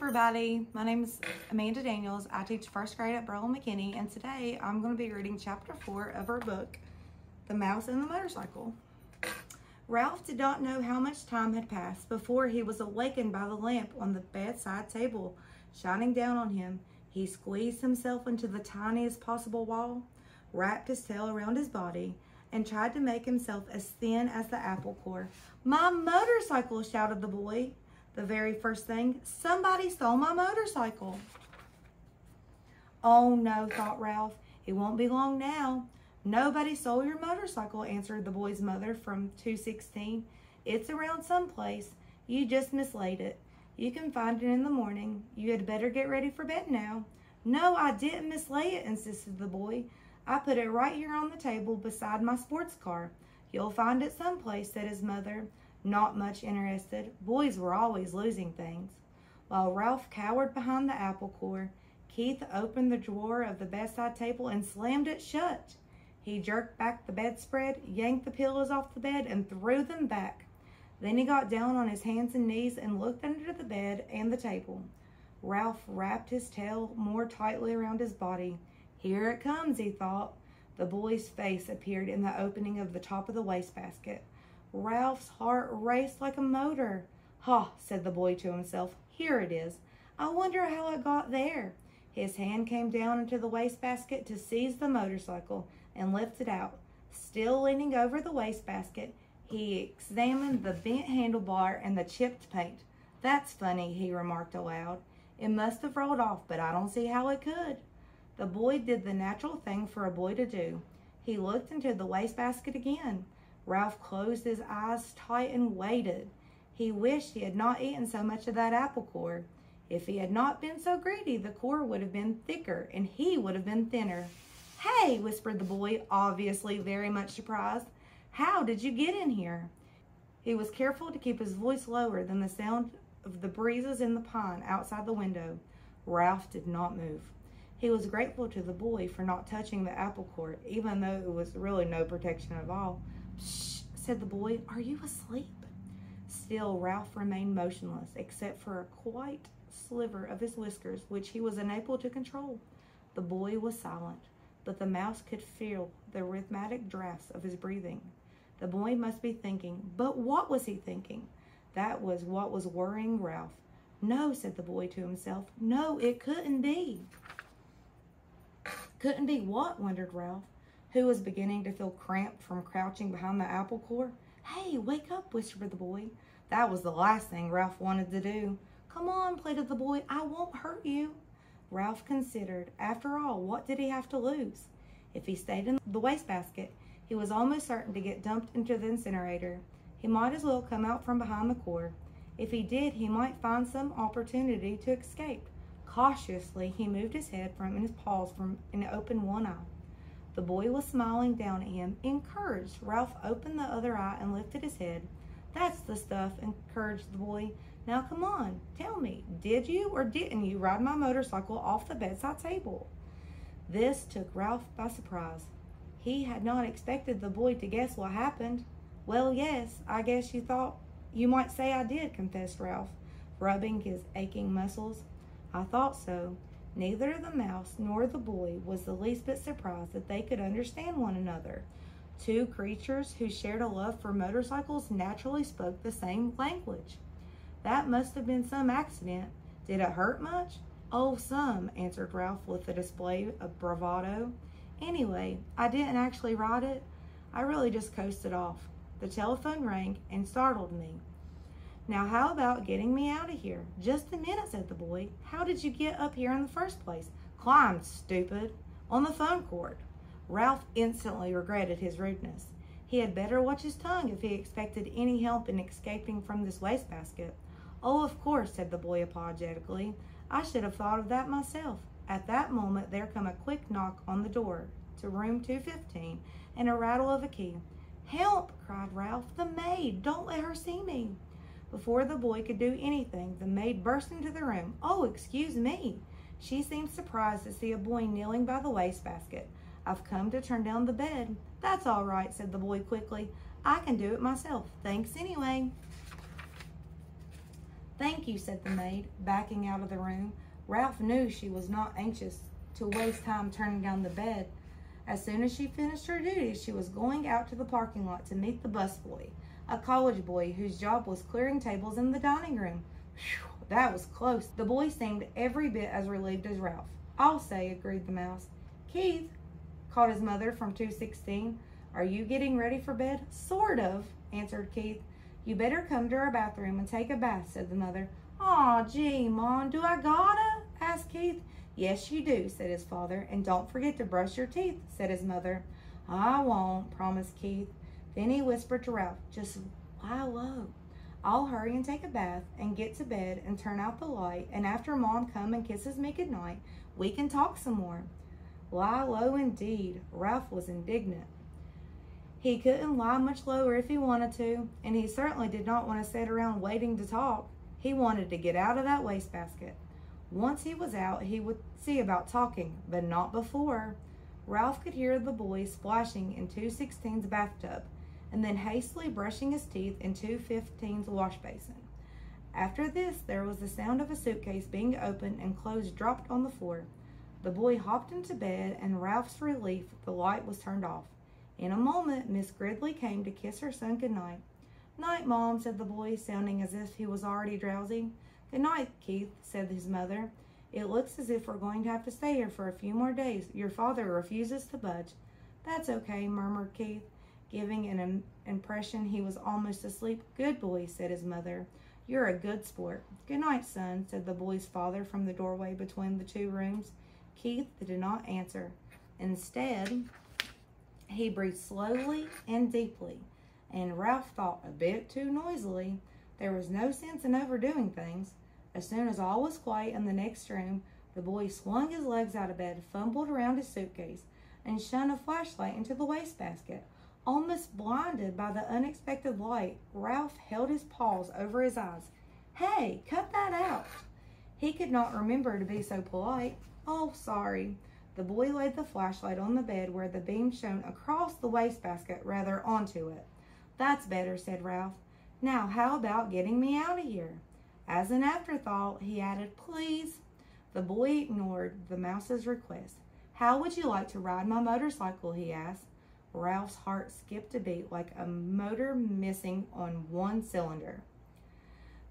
everybody, my name is Amanda Daniels. I teach first grade at Burwell McKinney, and today I'm going to be reading chapter 4 of our book, The Mouse and the Motorcycle. Ralph did not know how much time had passed before he was awakened by the lamp on the bedside table shining down on him. He squeezed himself into the tiniest possible wall, wrapped his tail around his body, and tried to make himself as thin as the apple core. "My motorcycle!" shouted the boy. The very first thing, somebody stole my motorcycle. "Oh no," thought Ralph, "it won't be long now." "Nobody stole your motorcycle," answered the boy's mother from 216. "It's around someplace. You just mislaid it. You can find it in the morning. You had better get ready for bed now." "No, I didn't mislay it," insisted the boy. "I put it right here on the table beside my sports car. You'll find it someplace," said his mother, not much interested. Boys were always losing things. While Ralph cowered behind the apple core, Keith opened the drawer of the bedside table and slammed it shut. He jerked back the bedspread, yanked the pillows off the bed, and threw them back. Then he got down on his hands and knees and looked under the bed and the table. Ralph wrapped his tail more tightly around his body. "Here it comes," he thought. The boy's face appeared in the opening of the top of the wastebasket. Ralph's heart raced like a motor. "Ha," said the boy to himself. "Here it is. I wonder how it got there." His hand came down into the wastebasket to seize the motorcycle and lift it out. Still leaning over the wastebasket, he examined the bent handlebar and the chipped paint. "That's funny," he remarked aloud. "It must have rolled off, but I don't see how it could." The boy did the natural thing for a boy to do. He looked into the wastebasket again. Ralph closed his eyes tight and waited. He wished he had not eaten so much of that apple core. If he had not been so greedy, the core would have been thicker and he would have been thinner. "Hey," whispered the boy, obviously very much surprised. "How did you get in here?" He was careful to keep his voice lower than the sound of the breezes in the pine outside the window. Ralph did not move. He was grateful to the boy for not touching the apple core, even though it was really no protection at all. "Shh," said the boy. "Are you asleep?" Still, Ralph remained motionless, except for a quite sliver of his whiskers, which he was unable to control. The boy was silent, but the mouse could feel the rhythmic drafts of his breathing. The boy must be thinking, but what was he thinking? That was what was worrying Ralph. "No," said the boy to himself. "No, it couldn't be." "Couldn't be what?" wondered Ralph, who was beginning to feel cramped from crouching behind the apple core. "Hey, wake up," whispered the boy. That was the last thing Ralph wanted to do. "Come on," pleaded the boy. "I won't hurt you." Ralph considered. After all, what did he have to lose? If he stayed in the wastebasket, he was almost certain to get dumped into the incinerator. He might as well come out from behind the core. If he did, he might find some opportunity to escape. Cautiously, he moved his head from his paws and opened one eye. The boy was smiling down at him. Encouraged, Ralph opened the other eye and lifted his head. "That's the stuff," encouraged the boy. "Now come on, tell me, did you or didn't you ride my motorcycle off the bedside table?" This took Ralph by surprise. He had not expected the boy to guess what happened. "Well, yes, I guess you might say I did," confessed Ralph, rubbing his aching muscles. "I thought so." Neither the mouse nor the boy was the least bit surprised that they could understand one another. Two creatures who shared a love for motorcycles naturally spoke the same language. "That must have been some accident. Did it hurt much?" "Oh, some," answered Ralph with a display of bravado. "Anyway, I didn't actually ride it. I really just coasted off. The telephone rang and startled me. Now how about getting me out of here?" "Just a minute," said the boy. "How did you get up here in the first place?" "Climbed, stupid. On the phone cord." Ralph instantly regretted his rudeness. He had better watch his tongue if he expected any help in escaping from this wastebasket. "Oh, of course," said the boy apologetically. "I should have thought of that myself." At that moment there came a quick knock on the door to room 215 and a rattle of a key. "Help!" cried Ralph. "The maid! Don't let her see me." Before the boy could do anything, the maid burst into the room. "Oh, excuse me." She seemed surprised to see a boy kneeling by the wastebasket. "I've come to turn down the bed." "That's all right," said the boy quickly. "I can do it myself. Thanks anyway." "Thank you," said the maid, backing out of the room. Ralph knew she was not anxious to waste time turning down the bed. As soon as she finished her duties, she was going out to the parking lot to meet the busboy, a college boy whose job was clearing tables in the dining room. Phew, that was close. The boy seemed every bit as relieved as Ralph. "I'll say," agreed the mouse. "Keith," called his mother from 216, "are you getting ready for bed?" "Sort of," answered Keith. "You better come to our bathroom and take a bath," said the mother. "Aw, gee, Mom, do I gotta?" asked Keith. "Yes, you do," said his father. "And don't forget to brush your teeth," said his mother. "I won't," promised Keith. Then he whispered to Ralph, "Just lie low. I'll hurry and take a bath and get to bed and turn out the light, and after Mom comes and kisses me goodnight, we can talk some more." Lie low indeed. Ralph was indignant. He couldn't lie much lower if he wanted to, and he certainly did not want to sit around waiting to talk. He wanted to get out of that wastebasket. Once he was out, he would see about talking, but not before. Ralph could hear the boy splashing in 216's bathtub, and then hastily brushing his teeth in 215's wash basin. After this, there was the sound of a suitcase being opened and clothes dropped on the floor. The boy hopped into bed, and Ralph's relief, the light was turned off. In a moment, Miss Gridley came to kiss her son goodnight. "Night, Mom," said the boy, sounding as if he was already drowsy. "Good night, Keith," said his mother. "It looks as if we're going to have to stay here for a few more days. Your father refuses to budge." "That's okay," murmured Keith, giving an impression he was almost asleep. "Good boy," said his mother. "You're a good sport." "Good night, son," said the boy's father from the doorway between the two rooms. Keith did not answer. Instead, he breathed slowly and deeply, and Ralph thought a bit too noisily. There was no sense in overdoing things. As soon as all was quiet in the next room, the boy swung his legs out of bed, fumbled around his suitcase, and shone a flashlight into the wastebasket. Almost blinded by the unexpected light, Ralph held his paws over his eyes. "Hey, cut that out!" He could not remember to be so polite. "Oh, sorry." The boy laid the flashlight on the bed where the beam shone across the wastebasket, rather onto it. "That's better," said Ralph. "Now, how about getting me out of here?" As an afterthought, he added, "Please." The boy ignored the mouse's request. "How would you like to ride my motorcycle?" he asked. Ralph's heart skipped a beat like a motor missing on one cylinder.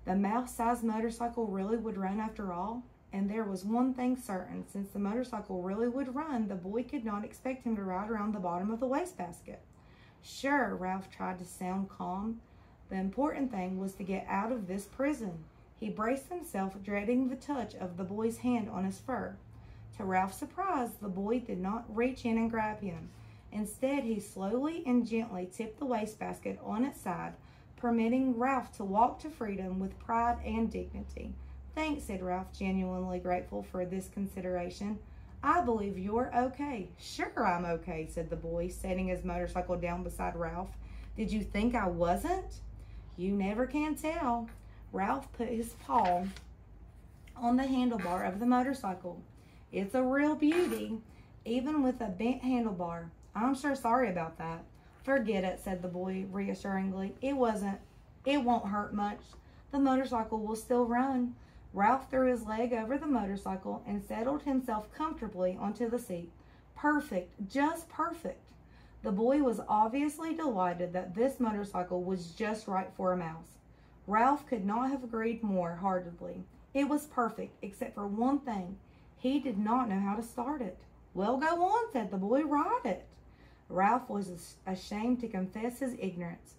The mouse-sized motorcycle really would run after all? And there was one thing certain, since the motorcycle really would run, the boy could not expect him to ride around the bottom of the wastebasket. "Sure," Ralph tried to sound calm. The important thing was to get out of this prison. He braced himself, dreading the touch of the boy's hand on his fur. To Ralph's surprise, the boy did not reach in and grab him. Instead, he slowly and gently tipped the wastebasket on its side, permitting Ralph to walk to freedom with pride and dignity. "Thanks," said Ralph, genuinely grateful for this consideration. "I believe you're okay." "Sure I'm okay," said the boy, setting his motorcycle down beside Ralph. "Did you think I wasn't?" "You never can tell." Ralph put his paw on the handlebar of the motorcycle. "It's a real beauty, even with a bent handlebar. I'm sure sorry about that." "Forget it," said the boy reassuringly. It won't hurt much. The motorcycle will still run." Ralph threw his leg over the motorcycle and settled himself comfortably onto the seat. Perfect, just perfect. The boy was obviously delighted that this motorcycle was just right for a mouse. Ralph could not have agreed more heartedly. It was perfect, except for one thing. He did not know how to start it. "Well, go on," said the boy. "Ride it." Ralph was ashamed to confess his ignorance.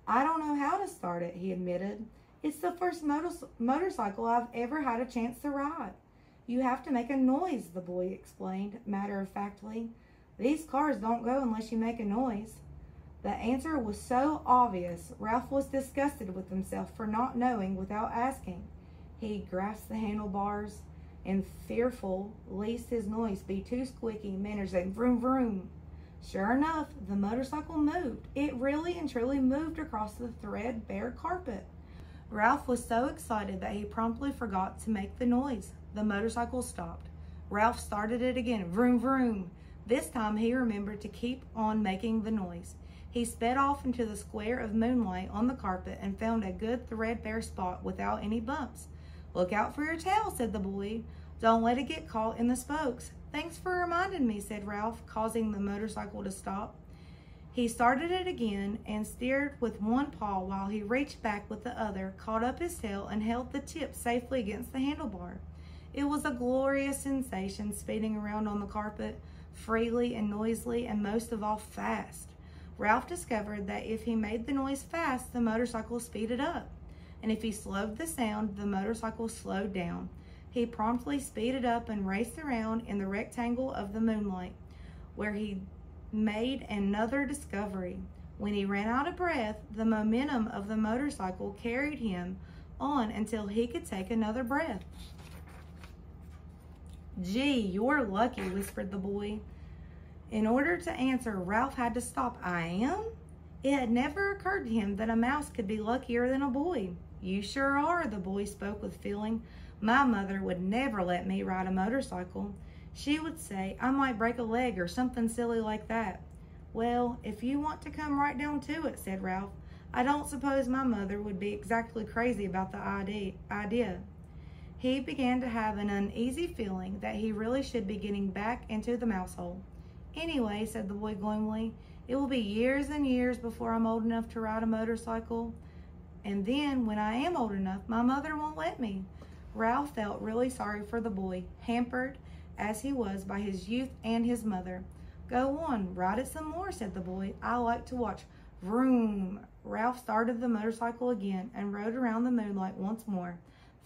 "I don't know how to start it," he admitted. "It's the first motorcycle I've ever had a chance to ride." "You have to make a noise," the boy explained matter-of-factly. "These cars don't go unless you make a noise." The answer was so obvious, Ralph was disgusted with himself for not knowing without asking. He grasped the handlebars and, fearful lest his noise be too squeaky, managed a vroom vroom. Sure enough, the motorcycle moved. It really and truly moved across the threadbare carpet. Ralph was so excited that he promptly forgot to make the noise. The motorcycle stopped. Ralph started it again, vroom vroom. This time he remembered to keep on making the noise. He sped off into the square of moonlight on the carpet and found a good threadbare spot without any bumps. "Look out for your tail," said the boy. "Don't let it get caught in the spokes." "Thanks for reminding me," said Ralph, causing the motorcycle to stop. He started it again and steered with one paw while he reached back with the other, caught up his tail, and held the tip safely against the handlebar. It was a glorious sensation speeding around on the carpet, freely and noisily, and most of all fast. Ralph discovered that if he made the noise fast, the motorcycle speeded up, and if he slowed the sound, the motorcycle slowed down. He promptly speeded up and raced around in the rectangle of the moonlight, where he made another discovery. When he ran out of breath, the momentum of the motorcycle carried him on until he could take another breath. "Gee, you're lucky," whispered the boy. In order to answer, Ralph had to stop. "I am?" It had never occurred to him that a mouse could be luckier than a boy. "You sure are," the boy spoke with feeling. "My mother would never let me ride a motorcycle. She would say I might break a leg or something silly like that." "Well, if you want to come right down to it," said Ralph, "I don't suppose my mother would be exactly crazy about the idea. He began to have an uneasy feeling that he really should be getting back into the mouse hole. "Anyway," said the boy gloomily, "it will be years and years before I'm old enough to ride a motorcycle. And then, when I am old enough, my mother won't let me." Ralph felt really sorry for the boy, hampered as he was by his youth and his mother. "Go on, ride it some more," said the boy. "I like to watch." Vroom! Ralph started the motorcycle again and rode around the moonlight once more,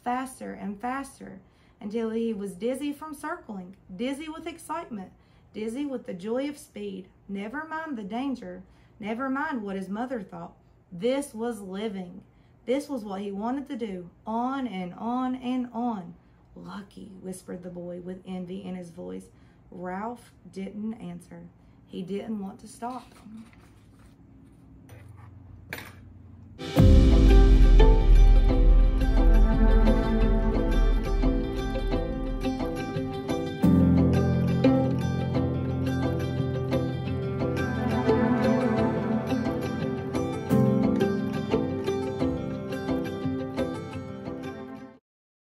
faster and faster, until he was dizzy from circling, dizzy with excitement, dizzy with the joy of speed. Never mind the danger, never mind what his mother thought. This was living. This was what he wanted to do, on and on and on. "Lucky," whispered the boy with envy in his voice. Ralph didn't answer. He didn't want to stop.